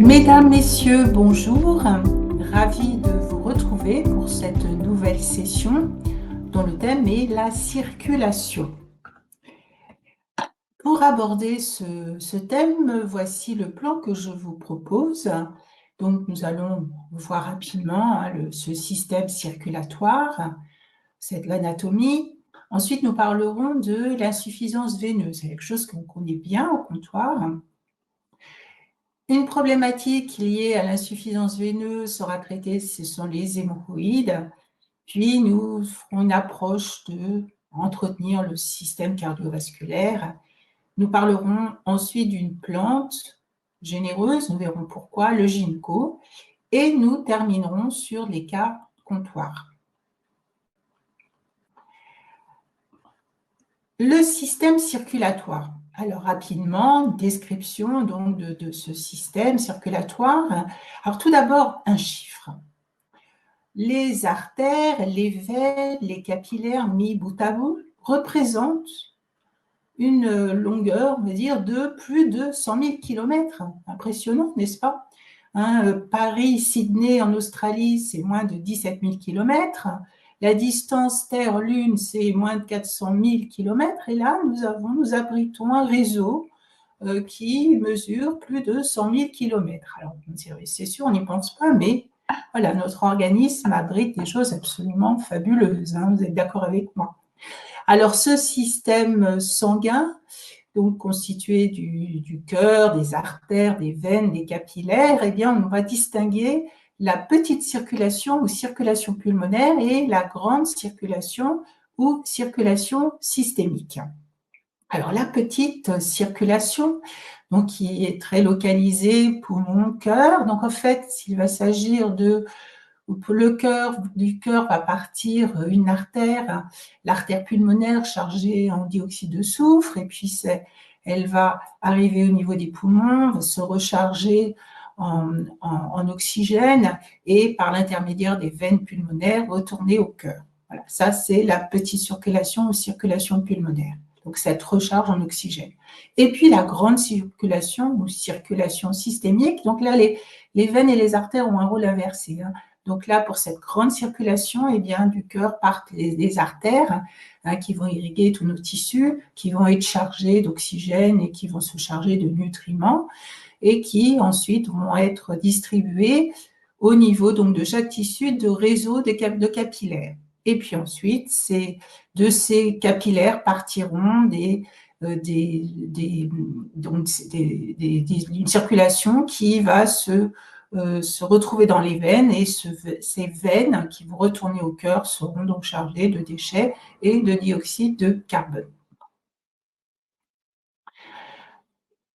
Mesdames, Messieurs, bonjour. Ravi de vous retrouver pour cette nouvelle session dont le thème est la circulation. Pour aborder ce thème, voici le plan que je vous propose. Donc, nous allons voir rapidement ce système circulatoire, c'est l'anatomie. Ensuite, nous parlerons de l'insuffisance veineuse, c'est quelque chose qu'on connaît bien au comptoir. Une problématique liée à l'insuffisance veineuse sera traitée, ce sont les hémorroïdes. Puis, nous ferons une approche de entretenir le système cardiovasculaire. Nous parlerons ensuite d'une plante généreuse, nous verrons pourquoi, le ginkgo, et nous terminerons sur les cas comptoirs. Le système circulatoire. Alors rapidement, description donc de ce système circulatoire. Alors tout d'abord, un chiffre. Les artères, les veines, les capillaires mis bout à bout représentent une longueur, on va dire, de plus de 100 000 km. Impressionnant, n'est-ce pas? Paris-Sydney en Australie, c'est moins de 17 000 km. La distance Terre-Lune, c'est moins de 400 000 km. Et là, nous abritons un réseau qui mesure plus de 100 000 km. Alors, c'est sûr, on n'y pense pas, mais voilà, notre organisme abrite des choses absolument fabuleuses. Vous êtes d'accord avec moi? Alors, ce système sanguin, donc constitué du cœur, des artères, des veines, des capillaires, eh bien, on va distinguer la petite circulation ou circulation pulmonaire et la grande circulation ou circulation systémique. Alors, la petite circulation, donc, qui est très localisée poumon, cœur, donc en fait, il va s'agir de du cœur va partir une artère, l'artère pulmonaire chargée en dioxyde de soufre, et puis elle va arriver au niveau des poumons, va se recharger en oxygène, et par l'intermédiaire des veines pulmonaires, retourner au cœur. Voilà, ça c'est la petite circulation ou circulation pulmonaire. Donc cette recharge en oxygène. Et puis la grande circulation ou circulation systémique, donc là les veines et les artères ont un rôle inversé. Donc là, pour cette grande circulation, eh bien, du cœur partent les artères qui vont irriguer tous nos tissus, qui vont être chargés d'oxygène et qui vont se charger de nutriments et qui ensuite vont être distribués au niveau donc, de chaque tissu de réseau de capillaires. Et puis ensuite, de ces capillaires partiront une circulation qui va se retrouver dans les veines, et ces veines qui vont retourner au cœur seront donc chargées de déchets et de dioxyde de carbone.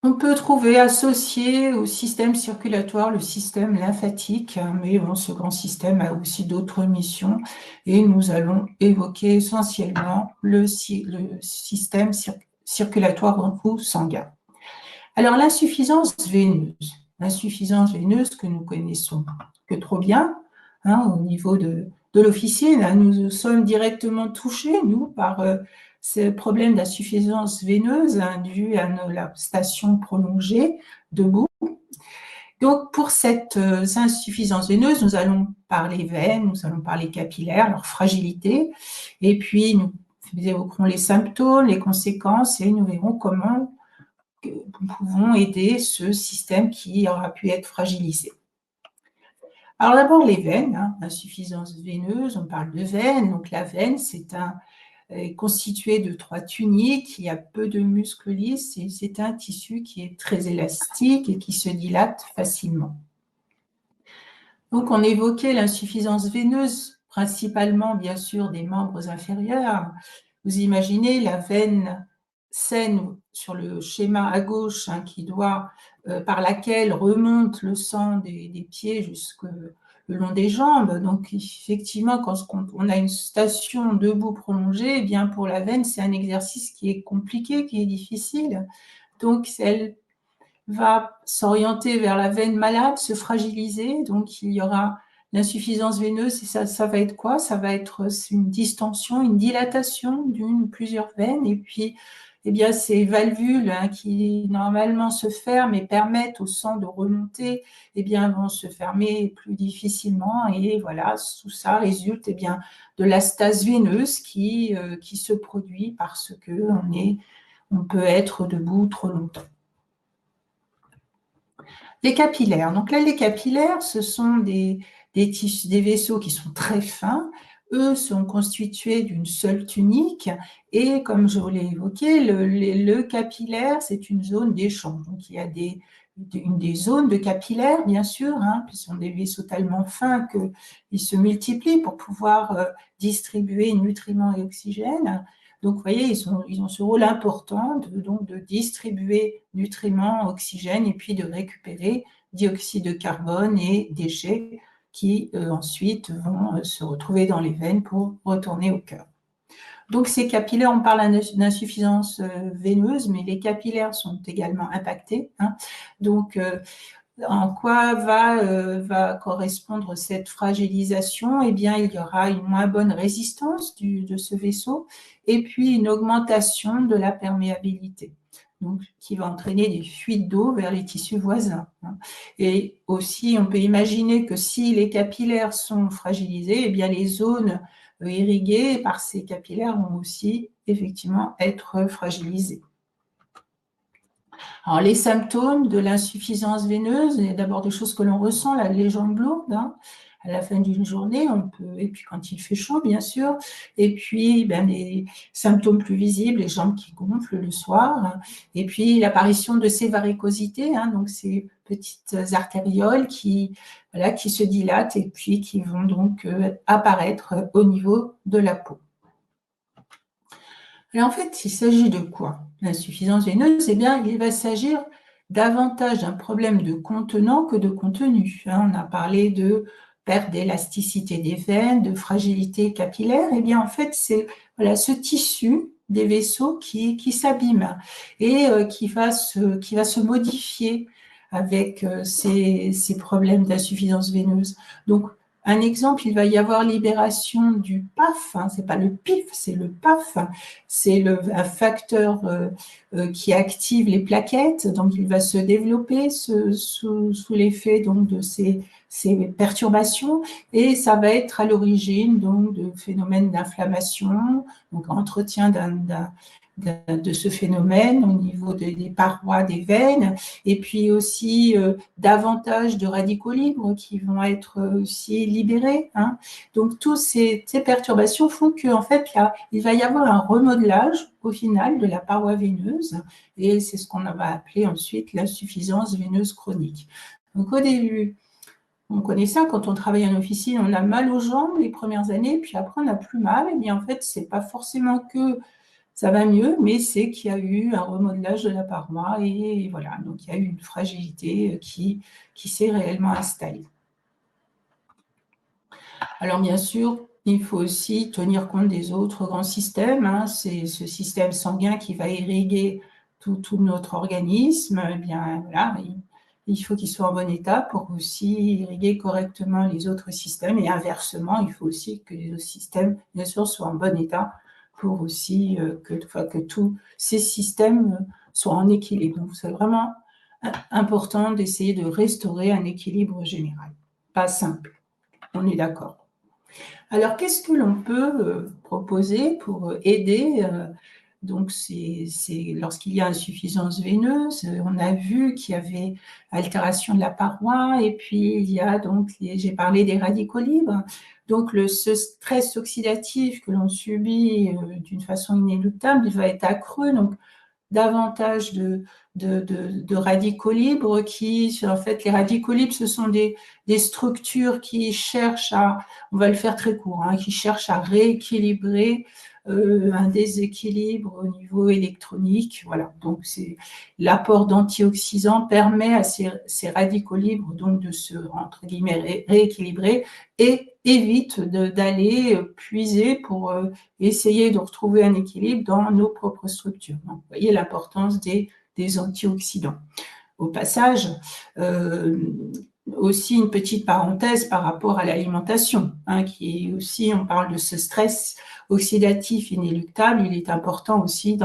On peut trouver associé au système circulatoire le système lymphatique, mais bon, ce grand système a aussi d'autres missions et nous allons évoquer essentiellement le système circulatoire ou sanguin. Alors, l'insuffisance veineuse que nous connaissons que trop bien, au niveau de l'officine, nous sommes directement touchés, nous, par ces problèmes d'insuffisance veineuse dû à la station prolongée debout. Donc, pour cette insuffisance veineuse, nous allons parler veines, nous allons parler capillaires, leur fragilité, et puis nous évoquerons les symptômes, les conséquences, et nous verrons comment nous pouvons aider ce système qui aura pu être fragilisé. Alors d'abord les veines, insuffisance veineuse, on parle de veine. Donc la veine, est constitué de 3 tuniques, il y a peu de muscles lisses et c'est un tissu qui est très élastique et qui se dilate facilement. Donc on évoquait l'insuffisance veineuse, principalement bien sûr des membres inférieurs. Vous imaginez la veine saine sur le schéma à gauche par laquelle remonte le sang des pieds jusque le long des jambes. Donc effectivement, quand on a une station debout prolongée, eh bien pour la veine, c'est un exercice qui est compliqué, qui est difficile. Donc elle va s'orienter vers la veine malade, se fragiliser. Donc il y aura l'insuffisance veineuse, et ça va être quoi? Ça va être une distension, une dilatation d'une ou plusieurs veines, et puis eh bien, ces valvules qui normalement se ferment et permettent au sang de remonter, eh bien, vont se fermer plus difficilement. Et voilà, tout ça résulte eh bien, de la stase veineuse qui se produit parce on peut être debout trop longtemps. Les capillaires. Donc là, les capillaires, ce sont des tissus, des vaisseaux qui sont très fins. Eux sont constitués d'une seule tunique et comme je vous l'ai évoqué, le capillaire, c'est une zone d'échange. Donc il y a des zones de capillaires, bien sûr, qui sont des vaisseaux tellement fins qu'ils se multiplient pour pouvoir distribuer nutriments et oxygène. Donc, vous voyez, ils ont ce rôle important de distribuer nutriments, oxygène et puis de récupérer dioxyde de carbone et déchets qui ensuite vont se retrouver dans les veines pour retourner au cœur. Donc, ces capillaires, on parle d'insuffisance veineuse, mais les capillaires sont également impactés. Donc, en quoi va correspondre cette fragilisation? Eh bien, il y aura une moins bonne résistance de ce vaisseau et puis une augmentation de la perméabilité, donc, qui va entraîner des fuites d'eau vers les tissus voisins. Et aussi, on peut imaginer que si les capillaires sont fragilisés, eh bien, les zones irriguées par ces capillaires vont aussi effectivement être fragilisées. Alors, les symptômes de l'insuffisance veineuse, il y a d'abord des choses que l'on ressent, les jambes lourdes, à la fin d'une journée, et puis quand il fait chaud, bien sûr, et puis les symptômes plus visibles, les jambes qui gonflent le soir, et puis l'apparition de ces varicosités, donc ces petites artérioles qui se dilatent et puis qui vont donc apparaître au niveau de la peau. Et en fait, il s'agit de quoi? L'insuffisance veineuse, eh bien, il va s'agir davantage d'un problème de contenant que de contenu. On a parlé de perte d'élasticité des veines, de fragilité capillaire. Eh bien, en fait, c'est ce tissu des vaisseaux qui s'abîme et qui va se modifier avec ces problèmes d'insuffisance veineuse. Donc, un exemple, il va y avoir libération du PAF, c'est pas le PIF, c'est le PAF, c'est un facteur qui active les plaquettes, donc il va se développer sous l'effet donc de ces perturbations et ça va être à l'origine donc de phénomènes d'inflammation, donc entretien de ce phénomène au niveau des parois des veines, et puis aussi davantage de radicaux libres qui vont être aussi libérés. Donc, toutes ces perturbations font qu'en fait, là, il va y avoir un remodelage au final de la paroi veineuse, et c'est ce qu'on va appeler ensuite l'insuffisance veineuse chronique. Donc, au début, on connaît ça quand on travaille en officine, on a mal aux jambes les premières années, puis après on n'a plus mal. Et bien en fait, c'est pas forcément que ça va mieux, mais c'est qu'il y a eu un remodelage de la paroi et voilà, donc il y a eu une fragilité qui s'est réellement installée. Alors bien sûr, il faut aussi tenir compte des autres grands systèmes. C'est ce système sanguin qui va irriguer tout notre organisme. Eh bien voilà, il faut qu'il soit en bon état pour aussi irriguer correctement les autres systèmes et inversement, il faut aussi que les autres systèmes, bien sûr, soient en bon état pour aussi que tous ces systèmes soient en équilibre. Donc, c'est vraiment important d'essayer de restaurer un équilibre général. Pas simple, on est d'accord. Alors, qu'est-ce que l'on peut proposer pour aider donc, lorsqu'il y a insuffisance veineuse, on a vu qu'il y avait altération de la paroi, et puis il y a donc, j'ai parlé des radicaux libres. Donc, ce stress oxydatif que l'on subit d'une façon inéluctable, il va être accru. Donc, davantage de radicaux libres en fait, les radicaux libres, ce sont des structures qui cherchent on va le faire très court, qui cherchent à rééquilibrer un déséquilibre au niveau électronique. Voilà, donc l'apport d'antioxydants permet à ces radicaux libres donc de se, entre guillemets, rééquilibrer et évite d'aller puiser pour essayer de retrouver un équilibre dans nos propres structures. Donc, vous voyez l'importance des antioxydants. Au passage, aussi une petite parenthèse par rapport à l'alimentation, qui est aussi, on parle de ce stress oxydatif inéluctable, il est important aussi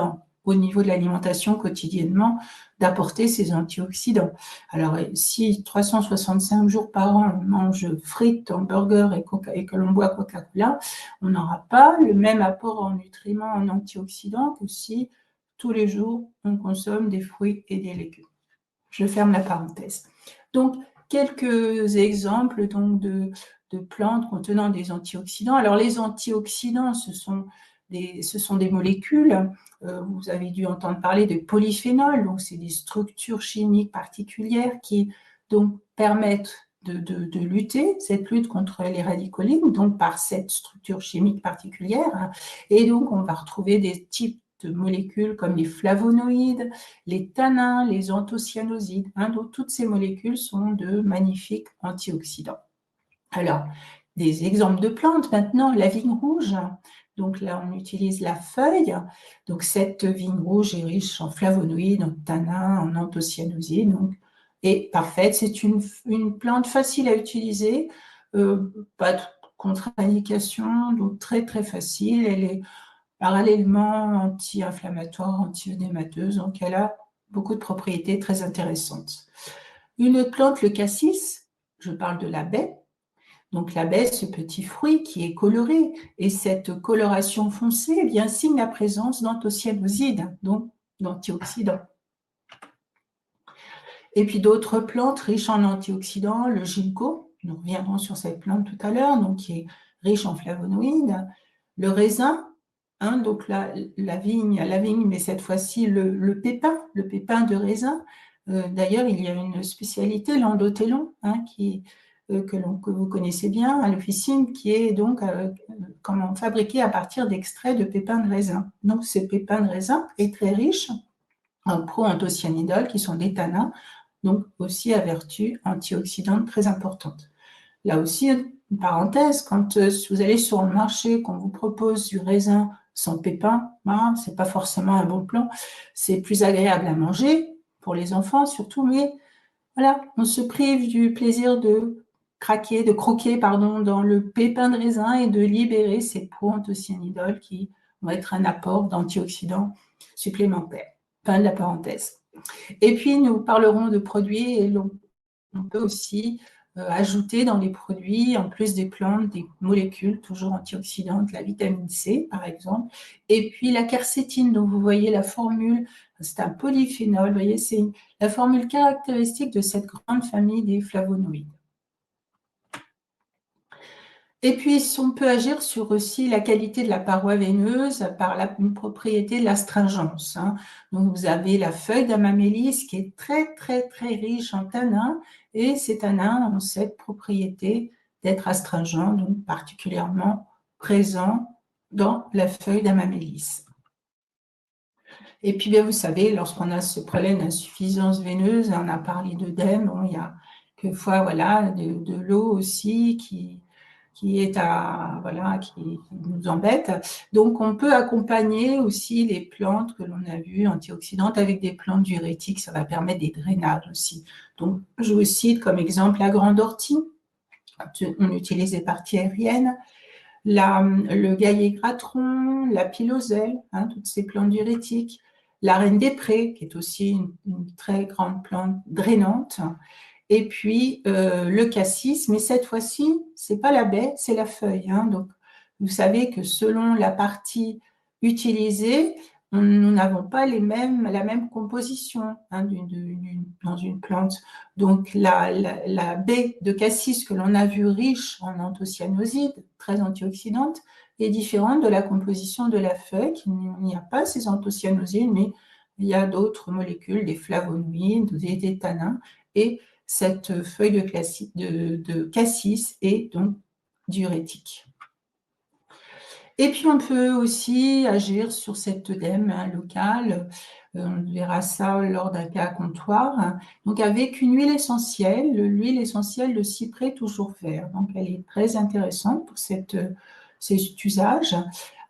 au niveau de l'alimentation quotidiennement d'apporter ces antioxydants. Alors, si 365 jours par an, on mange frites, hamburgers et que l'on boit Coca-Cola, on n'aura pas le même apport en nutriments, en antioxydants que si tous les jours, on consomme des fruits et des légumes. Je ferme la parenthèse. Donc, quelques exemples donc, de plantes contenant des antioxydants. Alors, les antioxydants, ce sont des molécules. Vous avez dû entendre parler de polyphénols. Donc, c'est des structures chimiques particulières qui donc permettent de lutter, cette lutte contre les radicaux libres, donc par cette structure chimique particulière. Et donc, on va retrouver des types de molécules comme les flavonoïdes, les tannins, les anthocyanosides. Donc, toutes ces molécules sont de magnifiques antioxydants. Alors, des exemples de plantes maintenant, la vigne rouge. Donc là, on utilise la feuille. Donc cette vigne rouge est riche en flavonoïdes, en tannins, en anthocyanosides. Donc, est parfaite. C'est une plante facile à utiliser, pas de contre-indication, donc très très facile. Elle est parallèlement anti-inflammatoire, anti-œdémateuse, donc elle a beaucoup de propriétés très intéressantes. Une autre plante, le cassis, je parle de la baie. Donc la baie, ce petit fruit qui est coloré, et cette coloration foncée eh bien, signe la présence d'anthocyanosides, donc d'antioxydants. Et puis d'autres plantes riches en antioxydants, le ginkgo, nous reviendrons sur cette plante tout à l'heure, donc qui est riche en flavonoïdes, le raisin, donc la vigne, mais cette fois-ci le pépin de raisin. D'ailleurs, il y a une spécialité, l'endothelon, que vous connaissez bien à l'officine, qui est donc fabriqué à partir d'extraits de pépins de raisin. Donc, ce pépin de raisin est très riche en proanthocyanidol, qui sont des tannins, donc aussi à vertu antioxydante très importante. Là aussi, une parenthèse, quand vous allez sur le marché, qu'on vous propose du raisin sans pépins, ce n'est pas forcément un bon plan. C'est plus agréable à manger, pour les enfants surtout, mais voilà, on se prive du plaisir de croquer dans le pépin de raisin et de libérer ces proanthocyanidol qui vont être un apport d'antioxydants supplémentaires. Fin de la parenthèse. Et puis, nous parlerons de produits et on peut aussi ajouter dans les produits, en plus des plantes, des molécules toujours antioxydantes, la vitamine C par exemple, et puis la quercétine dont vous voyez la formule, c'est un polyphénol, vous voyez, c'est la formule caractéristique de cette grande famille des flavonoïdes. Et puis, on peut agir sur aussi la qualité de la paroi veineuse par une propriété de l'astringence. Donc, vous avez la feuille d'amamélis qui est très, très, très riche en tanins, et ces tanins ont cette propriété d'être astringents, donc particulièrement présents dans la feuille d'amamélis. Et puis, bien, vous savez, lorsqu'on a ce problème d'insuffisance veineuse, on a parlé d'œdème, il y a quelquefois de l'eau aussi qui nous embête. Donc, on peut accompagner aussi les plantes que l'on a vues antioxydantes avec des plantes diurétiques. Ça va permettre des drainages aussi. Donc, je vous cite comme exemple la grande ortie. On utilise les parties aériennes. Le gaillet gratron, la piloselle, toutes ces plantes diurétiques. La reine des prés, qui est aussi une très grande plante drainante. Et puis le cassis, mais cette fois-ci, c'est pas la baie, c'est la feuille. Donc, vous savez que selon la partie utilisée, nous n'avons pas la même composition dans une plante. Donc, la baie de cassis que l'on a vue riche en anthocyanosides, très antioxydante, est différente de la composition de la feuille, qui n'y a pas ces anthocyanosides, mais il y a d'autres molécules, des flavonoïdes, des tannins, et cette feuille de cassis est donc diurétique. Et puis, on peut aussi agir sur cet œdème local. On verra ça lors d'un cas à comptoir. Donc, avec une huile essentielle, l'huile essentielle de cyprès toujours vert. Donc, elle est très intéressante pour cet usage.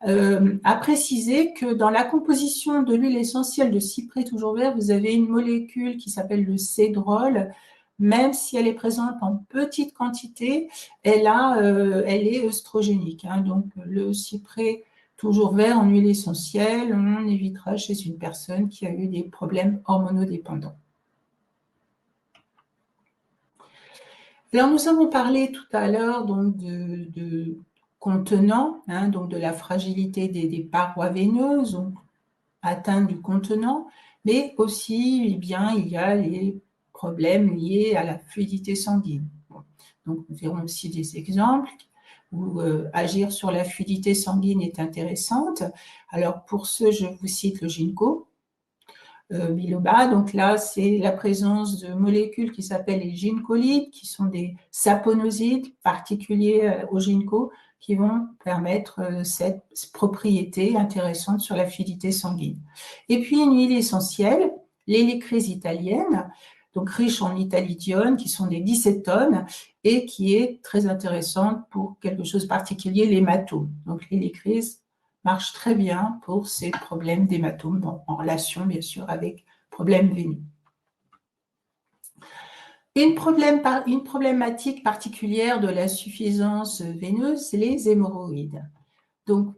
À préciser que dans la composition de l'huile essentielle de cyprès toujours vert, vous avez une molécule qui s'appelle le cédrol. Même si elle est présente en petite quantité, elle est œstrogénique. Donc, le cyprès toujours vert en huile essentielle, on évitera chez une personne qui a eu des problèmes hormonodépendants. Alors, nous avons parlé tout à l'heure donc de contenant, hein, donc de la fragilité des parois veineuses, donc atteinte du contenant, mais aussi, eh bien, il y a les problèmes liés à la fluidité sanguine. Donc, nous verrons aussi des exemples où agir sur la fluidité sanguine est intéressante. Alors, pour ce, je vous cite le ginkgo biloba. Donc là, c'est la présence de molécules qui s'appellent les ginkgolides, qui sont des saponosides particuliers au ginkgo, qui vont permettre cette propriété intéressante sur la fluidité sanguine. Et puis une huile essentielle, l'hélicryse italienne, donc riche en italidione, qui sont des dicétones, et qui est très intéressante pour quelque chose de particulier, l'hématome. Donc l'hélicryse marche très bien pour ces problèmes d'hématome, bon, en relation bien sûr avec problèmes veineux. Une problématique particulière de l'insuffisance veineuse, c'est les hémorroïdes. Donc,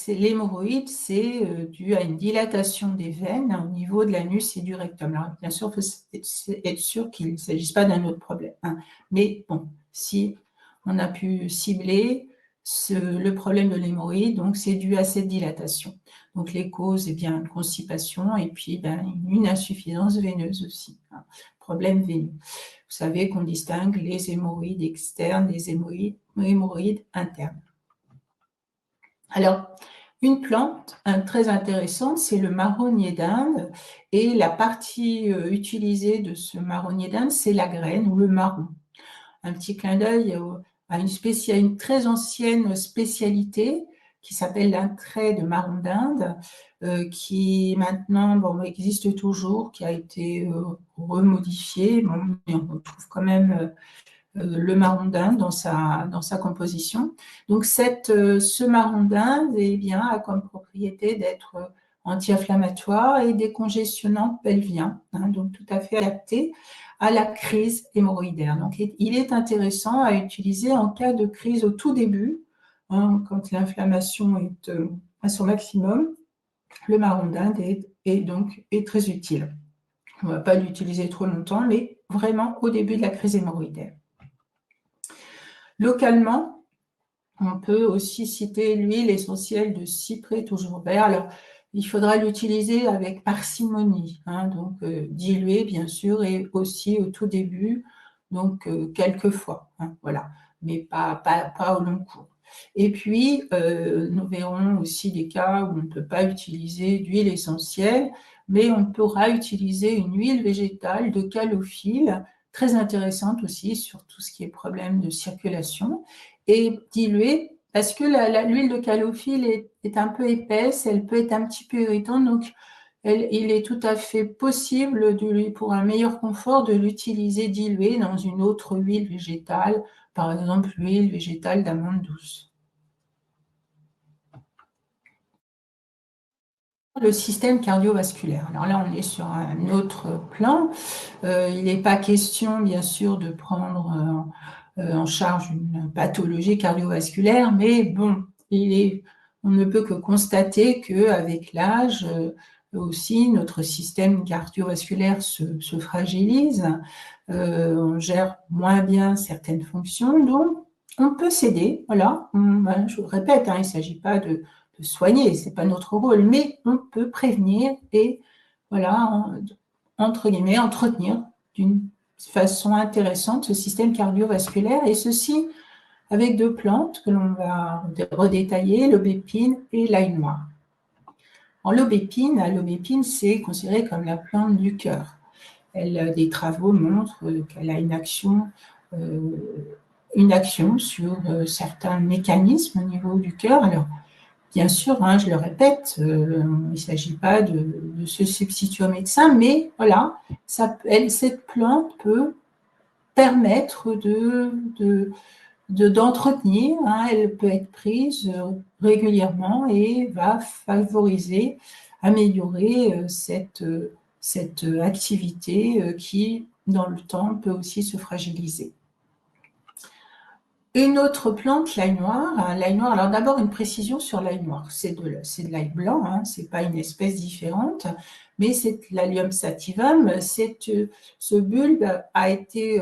l'hémorroïde, c'est dû à une dilatation des veines au niveau de l'anus et du rectum. Alors, bien sûr, il faut être sûr qu'il ne s'agisse pas d'un autre problème, hein. Mais bon, si on a pu cibler le problème de l'hémorroïde, donc c'est dû à cette dilatation. Donc, les causes, eh bien, constipation et puis une insuffisance veineuse aussi, hein, problème veineux. Vous savez qu'on distingue les hémorroïdes externes des hémorroïdes internes. Alors, une plante très intéressante, c'est le marronnier d'Inde. Et la partie utilisée de ce marronnier d'Inde, c'est la graine ou le marron. Un petit clin d'œil à une très ancienne spécialité qui s'appelle l'intrait de marron d'Inde, qui maintenant existe toujours, qui a été remodifié, mais on retrouve quand même le marron d'Inde dans sa composition. Donc, ce marron d'Inde a comme propriété d'être anti-inflammatoire et décongestionnant pelvien, hein, donc tout à fait adapté à la crise hémorroïdaire. Donc, il est intéressant à utiliser en cas de crise au tout début, hein, quand l'inflammation est à son maximum. Le marron d'Inde est très utile. On ne va pas l'utiliser trop longtemps, mais vraiment au début de la crise hémorroïdaire. Localement, on peut aussi citer l'huile essentielle de cyprès toujours vert. Alors, il faudra l'utiliser avec parcimonie, hein, donc diluée bien sûr, et aussi au tout début, donc quelques fois, hein, voilà, mais pas au long cours. Et puis, nous verrons aussi des cas où on ne peut pas utiliser d'huile essentielle, mais on pourra utiliser une huile végétale de calophylle, très intéressante aussi sur tout ce qui est problème de circulation, et diluée, parce que l'huile de calophylle est un peu épaisse, elle peut être un petit peu irritante, donc il est tout à fait possible, pour un meilleur confort, de l'utiliser diluée dans une autre huile végétale, par exemple l'huile végétale d'amande douce. Le système cardiovasculaire. Alors là, on est sur un autre plan. Il n'est pas question, bien sûr, de prendre en charge une pathologie cardiovasculaire, mais bon, on ne peut que constater qu'avec l'âge, aussi, notre système cardiovasculaire se fragilise, on gère moins bien certaines fonctions, donc on peut s'aider, voilà. Je vous le répète, hein, il ne s'agit pas de soigner, ce n'est pas notre rôle, mais on peut prévenir et, voilà, entre guillemets, entretenir d'une façon intéressante ce système cardiovasculaire, et ceci avec deux plantes que l'on va redétailler, l'aubépine et l'ail noir. L'aubépine, c'est considéré comme la plante du cœur. Des travaux montrent qu'elle a une action sur certains mécanismes au niveau du cœur. Alors, bien sûr, hein, je le répète, il ne s'agit pas de se substituer au médecin, mais voilà, cette plante peut permettre d'entretenir, hein, elle peut être prise régulièrement et va favoriser, améliorer cette activité qui, dans le temps, peut aussi se fragiliser. Une autre plante, l'ail noir. L'ail noir, alors d'abord une précision sur l'ail noir. C'est de l'ail blanc, hein, c'est pas une espèce différente, mais c'est l'Allium sativum. Ce bulbe a été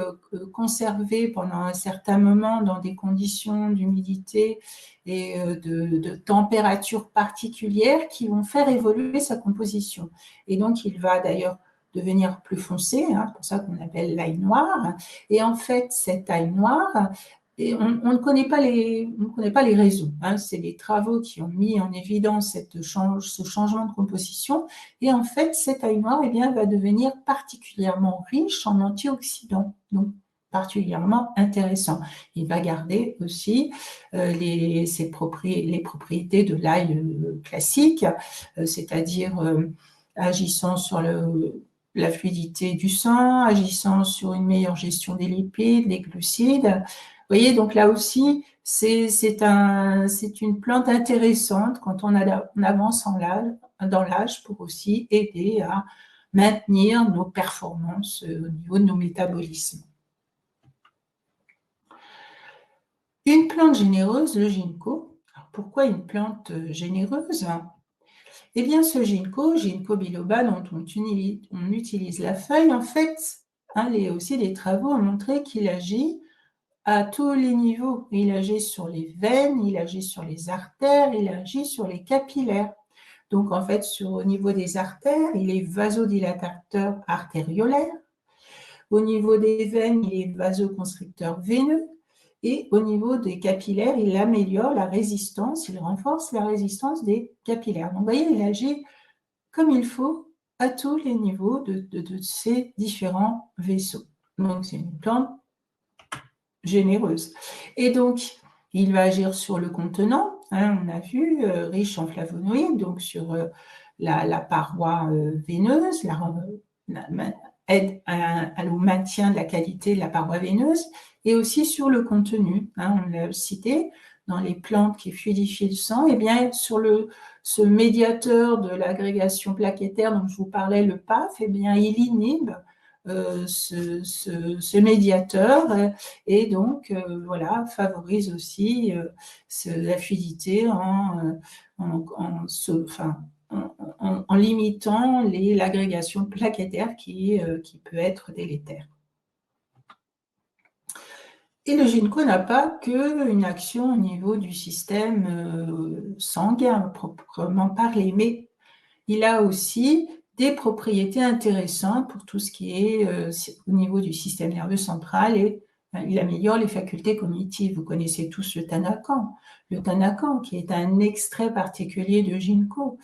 conservé pendant un certain moment dans des conditions d'humidité et de température particulières qui vont faire évoluer sa composition. Et donc, il va d'ailleurs devenir plus foncé, hein, c'est pour ça qu'on appelle l'ail noir. Et en fait, cet ail noir, et on ne connaît pas les raisons, hein. C'est les travaux qui ont mis en évidence ce changement de composition. Et en fait, cet ail noir va devenir particulièrement riche en antioxydants, donc particulièrement intéressant. Il va garder aussi les propriétés de l'ail classique, c'est-à-dire agissant sur la fluidité du sang, agissant sur une meilleure gestion des lipides, des glucides. Vous voyez, donc là aussi, c'est une plante intéressante quand on avance dans l'âge pour aussi aider à maintenir nos performances au niveau de nos métabolismes. Une plante généreuse, le ginkgo. Alors pourquoi une plante généreuse? Eh bien, ce ginkgo biloba, dont on utilise la feuille, en fait, hein, les travaux ont montré qu'il agit à tous les niveaux. Il agit sur les veines, il agit sur les artères, il agit sur les capillaires. Donc, en fait, au niveau des artères, il est vasodilatateur artériolaire. Au niveau des veines, il est vasoconstricteur veineux. Et au niveau des capillaires, il améliore la résistance, il renforce la résistance des capillaires. Donc, vous voyez, il agit comme il faut à tous les niveaux de ces différents vaisseaux. Donc, c'est une plante généreuse. Et donc, il va agir sur le contenant, hein, on a vu, riche en flavonoïdes, donc sur la paroi veineuse, aide au maintien de la qualité de la paroi veineuse, et aussi sur le contenu, hein, on l'a cité, dans les plantes qui fluidifient le sang, et bien sur ce médiateur de l'agrégation plaquettaire dont je vous parlais, le PAF, et bien il inhibe ce médiateur et donc voilà, favorise aussi la fluidité en limitant l'agrégation plaquettaire qui peut être délétère. Et le ginkgo n'a pas qu'une action au niveau du système sanguin proprement parlé, mais il a aussi des propriétés intéressantes pour tout ce qui est au niveau du système nerveux central et il améliore les facultés cognitives. Vous connaissez tous le Tanakan qui est un extrait particulier de ginkgo.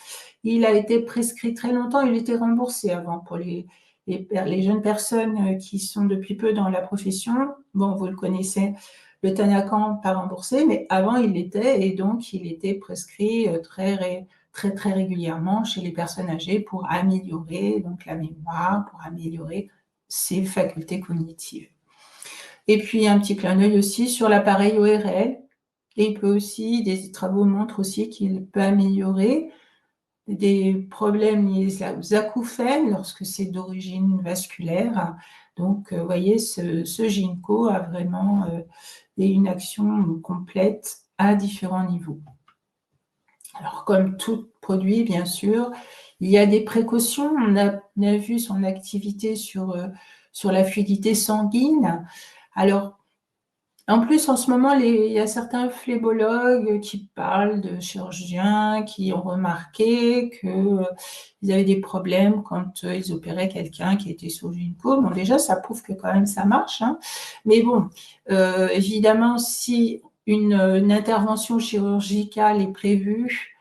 Il a été prescrit très longtemps, il était remboursé avant pour les jeunes personnes qui sont depuis peu dans la profession. Bon, vous le connaissez, le Tanakan pas remboursé, mais avant il l'était et donc il était prescrit très régulièrement chez les personnes âgées pour améliorer donc la mémoire, pour améliorer ses facultés cognitives. Et puis un petit clin d'œil aussi sur l'appareil ORL. Et il peut aussi, des travaux montrent aussi qu'il peut améliorer des problèmes liés aux acouphènes lorsque c'est d'origine vasculaire. Donc, vous voyez, ce ginkgo a vraiment une action complète à différents niveaux. Alors, comme tout produit, bien sûr, il y a des précautions. On a vu son activité sur la fluidité sanguine. Alors, en plus, en ce moment, il y a certains phlébologues qui parlent de chirurgiens qui ont remarqué qu'ils avaient des problèmes quand ils opéraient quelqu'un qui était sous ginkgo. Bon, déjà, ça prouve que quand même ça marche, hein. Mais bon, évidemment, si une intervention chirurgicale est prévue,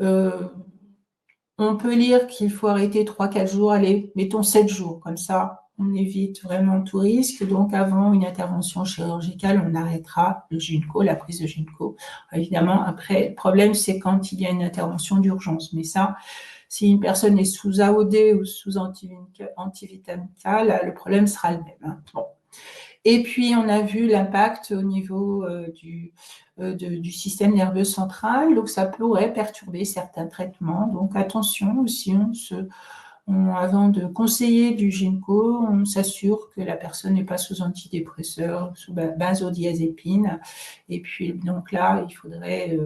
on peut lire qu'il faut arrêter 3-4 jours, allez, mettons 7 jours, comme ça, on évite vraiment tout risque. Donc, avant une intervention chirurgicale, on arrêtera le ginkgo, la prise de ginkgo. Évidemment, après, le problème, c'est quand il y a une intervention d'urgence. Mais ça, si une personne est sous AOD ou sous antivitaminical, le problème sera le même, hein. Bon. Et puis, on a vu l'impact au niveau du système nerveux central. Donc, ça pourrait perturber certains traitements. Donc, attention, si avant de conseiller du gynéco, on s'assure que la personne n'est pas sous antidépresseur, sous benzodiazépine. Et puis, donc là, il faudrait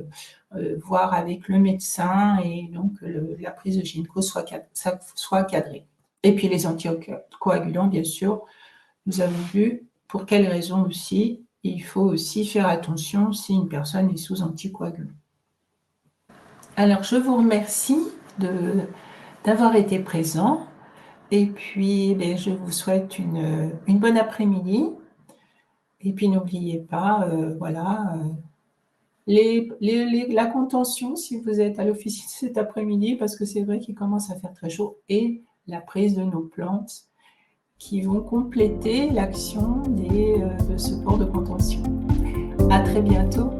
voir avec le médecin et donc la prise de gynéco soit cadrée. Et puis les anticoagulants, bien sûr, nous avons vu pour quelles raisons aussi. Il faut aussi faire attention si une personne est sous anticoagulant. Alors, je vous remercie d'avoir été présent. Et puis, je vous souhaite une bonne après-midi. Et puis, n'oubliez pas, voilà, la contention, si vous êtes à l'officine cet après-midi, parce que c'est vrai qu'il commence à faire très chaud, et la prise de nos plantes qui vont compléter l'action de ce port de contention. À très bientôt.